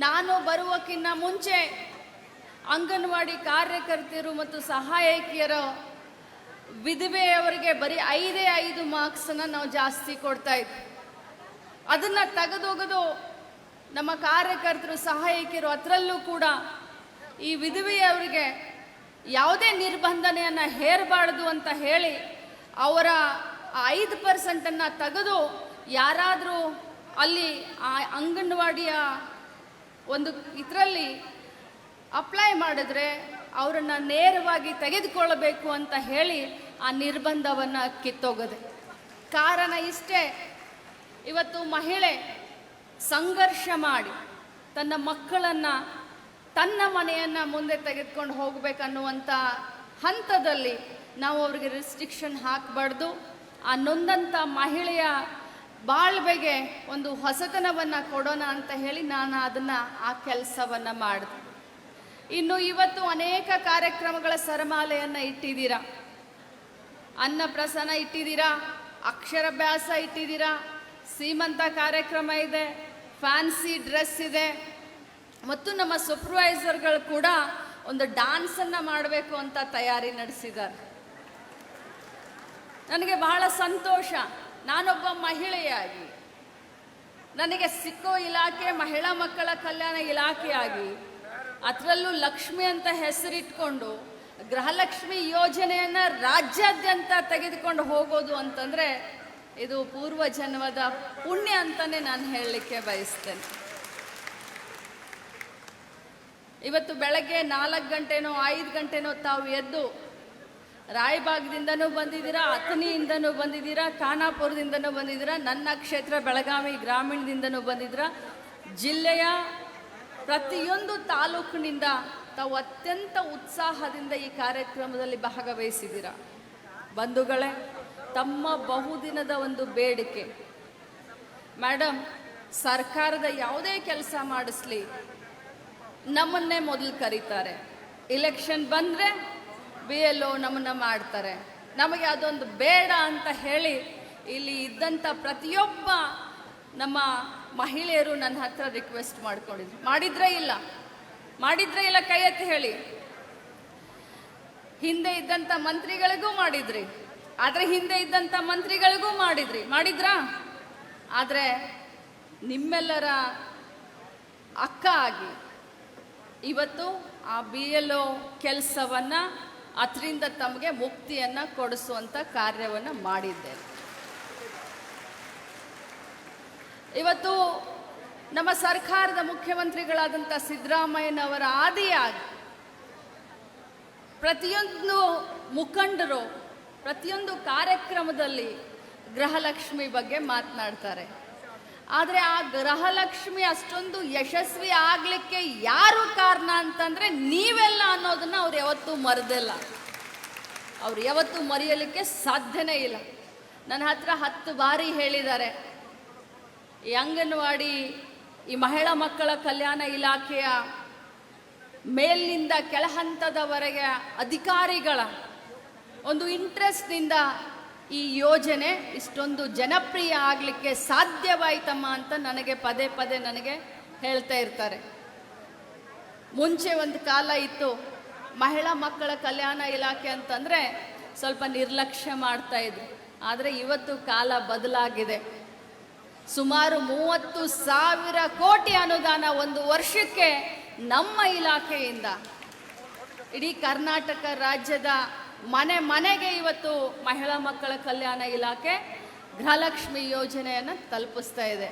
ನಾನು ಬರುವಕ್ಕಿಂತ ಮುಂಚೆ ಅಂಗನವಾಡಿ ಕಾರ್ಯಕರ್ತೆಯರು ಮತ್ತು ಸಹಾಯಕಿಯರ ವಿಧವೆಯವರಿಗೆ ಬರೀ 5 ಮಾರ್ಕ್ಸನ್ನು ನಾವು ಜಾಸ್ತಿ ಕೊಡ್ತಾ ಇದ್ವಿ. ಅದನ್ನು ತೆಗೆದೊಗೆದು ನಮ್ಮ ಕಾರ್ಯಕರ್ತರು ಸಹಾಯಕಿಯರು ಅದರಲ್ಲೂ ಕೂಡ ಈ ವಿಧವೆಯವರಿಗೆ ಯಾವುದೇ ನಿರ್ಬಂಧನೆಯನ್ನು ಹೇರಬಾರ್ದು ಅಂತ ಹೇಳಿ ಅವರ 5% ತೆಗೆದು ಯಾರಾದರೂ ಅಲ್ಲಿ ಆ ಅಂಗನವಾಡಿಯ ಒಂದು ಇದರಲ್ಲಿ ಅಪ್ಲೈ ಮಾಡಿದ್ರೆ ಅವರನ್ನು ನೇರವಾಗಿ ತೆಗೆದುಕೊಳ್ಳಬೇಕು ಅಂತ ಹೇಳಿ ಆ ನಿರ್ಬಂಧವನ್ನು ಕಿತ್ತೋಗದೆ. ಕಾರಣ ಇಷ್ಟೇ, ಇವತ್ತು ಮಹಿಳೆ ಸಂಘರ್ಷ ಮಾಡಿ ತನ್ನ ಮಕ್ಕಳನ್ನು ತನ್ನ ಮನೆಯನ್ನು ಮುಂದೆ ತೆಗೆದುಕೊಂಡು ಹೋಗಬೇಕನ್ನುವಂಥ ಹಂತದಲ್ಲಿ ನಾವು ಅವ್ರಿಗೆ ರೆಸ್ಟ್ರಿಕ್ಷನ್ ಹಾಕಬಾರ್ದು. ಆ ನೊಂದಂಥ ಮಹಿಳೆಯ ಬಾಳ್ವೆಗೆ ಒಂದು ಹೊಸತನವನ್ನು ಕೊಡೋಣ ಅಂತ ಹೇಳಿ ನಾನು ಅದನ್ನು ಆ ಕೆಲಸವನ್ನು ಮಾಡಿದೆ. ಇನ್ನು ಇವತ್ತು ಅನೇಕ ಕಾರ್ಯಕ್ರಮಗಳ ಸರಮಾಲೆಯನ್ನು ಇಟ್ಟಿದ್ದೀರಾ. ಅನ್ನಪ್ರಸನ್ನ ಇಟ್ಟಿದ್ದೀರಾ, ಅಕ್ಷರಾಭ್ಯಾಸ ಇಟ್ಟಿದ್ದೀರಾ, ಸೀಮಂತ ಕಾರ್ಯಕ್ರಮ ಇದೆ, ಫ್ಯಾನ್ಸಿ ಡ್ರೆಸ್ ಇದೆ, ಮತ್ತು ನಮ್ಮ ಸೂಪರ್ವೈಸರ್ಗಳು ಕೂಡ ಒಂದು ಡ್ಯಾನ್ಸನ್ನು ಮಾಡಬೇಕು ಅಂತ ತಯಾರಿ ನಡೆಸಿದ್ದಾರೆ. ನನಗೆ ಬಹಳ ಸಂತೋಷ. ನಾನೊಬ್ಬ ಮಹಿಳೆಯಾಗಿ ನನಗೆ ಸಿಕ್ಕೋ ಇಲಾಖೆ ಮಹಿಳಾ ಮಕ್ಕಳ ಕಲ್ಯಾಣ ಇಲಾಖೆಯಾಗಿ ಅದರಲ್ಲೂ ಲಕ್ಷ್ಮಿ ಅಂತ ಹೆಸರಿಟ್ಕೊಂಡು ಗೃಹಲಕ್ಷ್ಮಿ ಯೋಜನೆಯನ್ನು ರಾಜ್ಯಾದ್ಯಂತ ತೆಗೆದುಕೊಂಡು ಹೋಗೋದು ಅಂತಂದರೆ ಇದು ಪೂರ್ವಜನ್ಮದ ಪುಣ್ಯ ಅಂತಲೇ ನಾನು ಹೇಳಲಿಕ್ಕೆ ಬಯಸ್ತೇನೆ. ಇವತ್ತು ಬೆಳಗ್ಗೆ 4 ಗಂಟೆನೋ 5 ಗಂಟೆನೋ ತಾವು ಎದ್ದು ರಾಯಬಾಗದಿಂದನೂ ಬಂದಿದ್ದೀರಾ, ಅಥಣಿಯಿಂದನೂ ಬಂದಿದ್ದೀರಾ, ಖಾನಾಪುರದಿಂದನೂ ಬಂದಿದ್ದೀರಾ, ನನ್ನ ಕ್ಷೇತ್ರ ಬೆಳಗಾವಿ ಗ್ರಾಮೀಣದಿಂದನೂ ಬಂದಿದ್ದೀರಾ. ಜಿಲ್ಲೆಯ ಪ್ರತಿಯೊಂದು ತಾಲೂಕಿನಿಂದ ತಾವು ಅತ್ಯಂತ ಉತ್ಸಾಹದಿಂದ ಈ ಕಾರ್ಯಕ್ರಮದಲ್ಲಿ ಭಾಗವಹಿಸಿದ್ದೀರಾ. ಬಂಧುಗಳೇ, ತಮ್ಮ ಬಹುದಿನದ ಒಂದು ಬೇಡಿಕೆ, ಮೇಡಮ್ ಸರ್ಕಾರದ ಯಾವುದೇ ಕೆಲಸ ಮಾಡಿಸ್ಲಿ ನಮ್ಮನ್ನೇ ಮೊದಲು ಕರೀತಾರೆ, ಇಲೆಕ್ಷನ್ ಬಂದರೆ BLO ನಮ್ಮನ್ನು ಮಾಡ್ತಾರೆ, ನಮಗೆ ಅದೊಂದು ಬೇಡ ಅಂತ ಹೇಳಿ ಇಲ್ಲಿ ಇದ್ದಂಥ ಪ್ರತಿಯೊಬ್ಬ ನಮ್ಮ ಮಹಿಳೆಯರು ನನ್ನ ಹತ್ರ ರಿಕ್ವೆಸ್ಟ್ ಮಾಡ್ಕೊಂಡಿದ್ರು. ಮಾಡಿದ್ರೆ ಇಲ್ಲ ಕೈ ಎತ್ತಿ ಹೇಳಿ. ಹಿಂದೆ ಇದ್ದಂಥ ಮಂತ್ರಿಗಳಿಗೂ ಮಾಡಿದ್ರಿ, ಆದರೆ ಹಿಂದೆ ಇದ್ದಂಥ ಮಂತ್ರಿಗಳಿಗೂ ಮಾಡಿದ್ರಾ? ಆದರೆ ನಿಮ್ಮೆಲ್ಲರ ಅಕ್ಕ ಆಗಿ ಇವತ್ತು ಆ BLO ಕೆಲಸವನ್ನು ಅದರಿಂದ ತಮಗೆ ಮುಕ್ತಿಯನ್ನು ಕೊಡಿಸುವಂಥ ಕಾರ್ಯವನ್ನು ಮಾಡಿದ್ದೇನೆ. ಇವತ್ತು ನಮ್ಮ ಸರ್ಕಾರದ ಮುಖ್ಯಮಂತ್ರಿಗಳಾದಂಥ ಸಿದ್ದರಾಮಯ್ಯನವರ ಆದಿಯಾಗಿ ಪ್ರತಿಯೊಂದು ಮುಖಂಡರು ಪ್ರತಿಯೊಂದು ಕಾರ್ಯಕ್ರಮದಲ್ಲಿ ಗೃಹಲಕ್ಷ್ಮಿ ಬಗ್ಗೆ ಮಾತನಾಡ್ತಾರೆ. ಆದರೆ ಆ ಗೃಹಲಕ್ಷ್ಮಿ ಅಷ್ಟೊಂದು ಯಶಸ್ವಿ ಆಗಲಿಕ್ಕೆ ಯಾರು ಕಾರಣ ಅಂತಂದರೆ ನೀವೆಲ್ಲ ಅನ್ನೋದನ್ನು ಅವ್ರು ಯಾವತ್ತೂ ಮರೆದಿಲ್ಲ, ಅವ್ರು ಯಾವತ್ತೂ ಮರೆಯಲಿಕ್ಕೆ ಸಾಧ್ಯನೇ ಇಲ್ಲ. ನನ್ನ ಹತ್ರ 10 ಬಾರಿ ಹೇಳಿದ್ದಾರೆ, ಈ ಅಂಗನವಾಡಿ ಈ ಮಹಿಳಾ ಮಕ್ಕಳ ಕಲ್ಯಾಣ ಇಲಾಖೆಯ ಮೇಲಿನಿಂದ ಕೆಳಹಂತದವರೆಗೆ ಅಧಿಕಾರಿಗಳ ಒಂದು ಇಂಟ್ರೆಸ್ಟ್ನಿಂದ ಈ ಯೋಜನೆ ಇಷ್ಟೊಂದು ಜನಪ್ರಿಯ ಆಗಲಿಕ್ಕೆ ಸಾಧ್ಯವಾಯ್ತಮ್ಮ ಅಂತ ನನಗೆ ಪದೇ ನನಗೆ ಹೇಳ್ತಾ ಇರ್ತಾರೆ. ಮುಂಚೆ ಒಂದು ಕಾಲ ಇತ್ತು, ಮಹಿಳಾ ಮಕ್ಕಳ ಕಲ್ಯಾಣ ಇಲಾಖೆ ಅಂತಂದರೆ ಸ್ವಲ್ಪ ನಿರ್ಲಕ್ಷ್ಯ ಮಾಡ್ತಾಯಿದ್ರು. ಆದರೆ ಇವತ್ತು ಕಾಲ ಬದಲಾಗಿದೆ. ಸುಮಾರು 30,000 ಕೋಟಿ ಅನುದಾನ ಒಂದು ವರ್ಷಕ್ಕೆ ನಮ್ಮ ಇಲಾಖೆಯಿಂದ ಇಡೀ ಕರ್ನಾಟಕ ರಾಜ್ಯದ ಮನೆಗೆ ಇವತ್ತು ಮಹಿಳಾ ಮಕ್ಕಳ ಕಲ್ಯಾಣ ಇಲಾಖೆ ಗೃಹಲಕ್ಷ್ಮಿ ಯೋಜನೆಯನ್ನು ತಲುಪಿಸ್ತಾ ಇದೆ.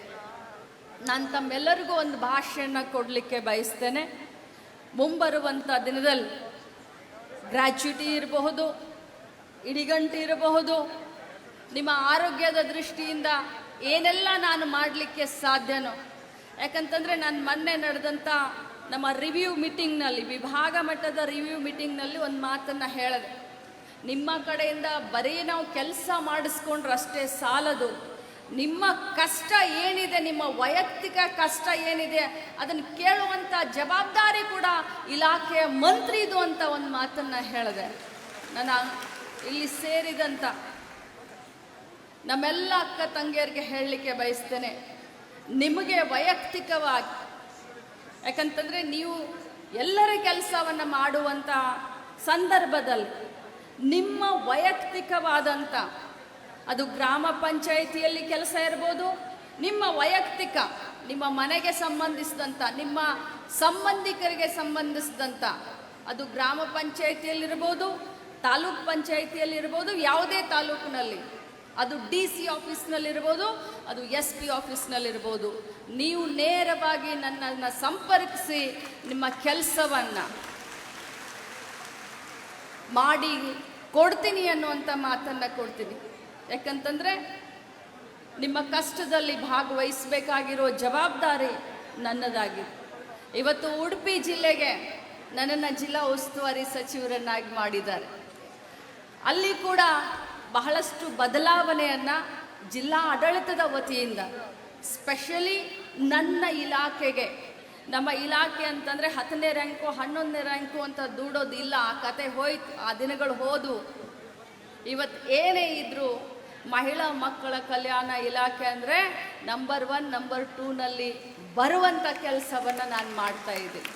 ನಾನು ತಮ್ಮೆಲ್ಲರಿಗೂ ಒಂದು ಭಾಷೆಯನ್ನು ಕೊಡಲಿಕ್ಕೆ ಬಯಸ್ತೇನೆ. ಮುಂಬರುವಂಥ ದಿನದಲ್ಲಿ ಗ್ರ್ಯಾಚ್ಯುಟಿ ಇರಬಹುದು, ಇಡಿಗಂಟು ಇರಬಹುದು, ನಿಮ್ಮ ಆರೋಗ್ಯದ ದೃಷ್ಟಿಯಿಂದ ಏನೆಲ್ಲ ನಾನು ಮಾಡಲಿಕ್ಕೆ ಸಾಧ್ಯನೋ. ಯಾಕಂತಂದರೆ ನಾನು ಮೊನ್ನೆ ನಡೆದಂಥ ನಮ್ಮ ರಿವ್ಯೂ ಮೀಟಿಂಗ್ನಲ್ಲಿ, ವಿಭಾಗ ಮಟ್ಟದ ರಿವ್ಯೂ ಮೀಟಿಂಗ್ನಲ್ಲಿ ಒಂದು ಮಾತನ್ನು ಹೇಳಿದೆ. ನಿಮ್ಮ ಕಡೆಯಿಂದ ಬರೀ ನಾವು ಕೆಲಸ ಮಾಡಿಸ್ಕೊಂಡ್ರೆ ಅಷ್ಟೇ ಸಾಲದು, ನಿಮ್ಮ ಕಷ್ಟ ಏನಿದೆ, ನಿಮ್ಮ ವೈಯಕ್ತಿಕ ಕಷ್ಟ ಏನಿದೆ ಅದನ್ನು ಕೇಳುವಂಥ ಜವಾಬ್ದಾರಿ ಕೂಡ ಇಲಾಖೆಯ ಮಂತ್ರಿದು ಅಂತ ಒಂದು ಮಾತನ್ನು ಹೇಳಿದೆ. ನಾನು ಇಲ್ಲಿ ಸೇರಿದಂಥ ನಮ್ಮೆಲ್ಲ ಅಕ್ಕ ತಂಗಿಯರಿಗೆ ಹೇಳಲಿಕ್ಕೆ ಬಯಸ್ತೇನೆ, ನಿಮಗೆ ವೈಯಕ್ತಿಕವಾಗಿ ಯಾಕಂತಂದರೆ ನೀವು ಎಲ್ಲರ ಕೆಲಸವನ್ನು ಮಾಡುವಂಥ ಸಂದರ್ಭದಲ್ಲಿ ನಿಮ್ಮ ವೈಯಕ್ತಿಕವಾದಂಥ, ಅದು ಗ್ರಾಮ ಪಂಚಾಯಿತಿಯಲ್ಲಿ ಕೆಲಸ ಇರ್ಬೋದು, ನಿಮ್ಮ ವೈಯಕ್ತಿಕ, ನಿಮ್ಮ ಮನೆಗೆ ಸಂಬಂಧಿಸಿದಂಥ, ನಿಮ್ಮ ಸಂಬಂಧಿಕರಿಗೆ ಸಂಬಂಧಿಸಿದಂಥ, ಅದು ಗ್ರಾಮ ಪಂಚಾಯಿತಿಯಲ್ಲಿರ್ಬೋದು, ತಾಲೂಕ್ ಪಂಚಾಯಿತಿಯಲ್ಲಿರ್ಬೋದು, ಯಾವುದೇ ತಾಲೂಕಿನಲ್ಲಿ, ಅದು DC ಆಫೀಸ್ನಲ್ಲಿರ್ಬೋದು, ಅದು SP ಆಫೀಸ್ನಲ್ಲಿರ್ಬೋದು, ನೀವು ನೇರವಾಗಿ ನನ್ನನ್ನು ಸಂಪರ್ಕಿಸಿ ನಿಮ್ಮ ಕೆಲಸವನ್ನು ಮಾಡಿ ಕೊಡ್ತೀನಿ ಅನ್ನುವಂಥ ಮಾತನ್ನು ಕೊಡ್ತೀನಿ. ಯಾಕಂತಂದರೆ ನಿಮ್ಮ ಕಷ್ಟದಲ್ಲಿ ಭಾಗವಹಿಸಬೇಕಾಗಿರೋ ಜವಾಬ್ದಾರಿ ನನ್ನದಾಗಿದೆ. ಇವತ್ತು ಉಡುಪಿ ಜಿಲ್ಲೆಗೆ ನನ್ನನ್ನು ಜಿಲ್ಲಾ ಉಸ್ತುವಾರಿ ಸಚಿವರನ್ನಾಗಿ ಮಾಡಿದ್ದಾರೆ. ಅಲ್ಲಿ ಕೂಡ ಬಹಳಷ್ಟು ಬದಲಾವಣೆಯನ್ನು ಜಿಲ್ಲಾ ಆಡಳಿತದ ವತಿಯಿಂದ, ಸ್ಪೆಷಲಿ ನನ್ನ ಇಲಾಖೆಗೆ, ನಮ್ಮ ಇಲಾಖೆ ಅಂತಂದರೆ 10ನೇ ರ್ಯಾಂಕು 11ನೇ ರ್ಯಾಂಕು ಅಂತ ದೂಡೋದಿಲ್ಲ, ಆ ಕತೆ ಹೋಯ್ತು, ಆ ದಿನಗಳು ಹೋದು. ಇವತ್ತು ಏನೇ ಇದ್ದರೂ ಮಹಿಳಾ ಮಕ್ಕಳ ಕಲ್ಯಾಣ ಇಲಾಖೆ ಅಂದರೆ ನಂಬರ್ 1 ನಂಬರ್ 2ನಲ್ಲಿ ಬರುವಂಥ ಕೆಲಸವನ್ನು ನಾನು ಮಾಡ್ತಾ ಇದ್ದೀನಿ.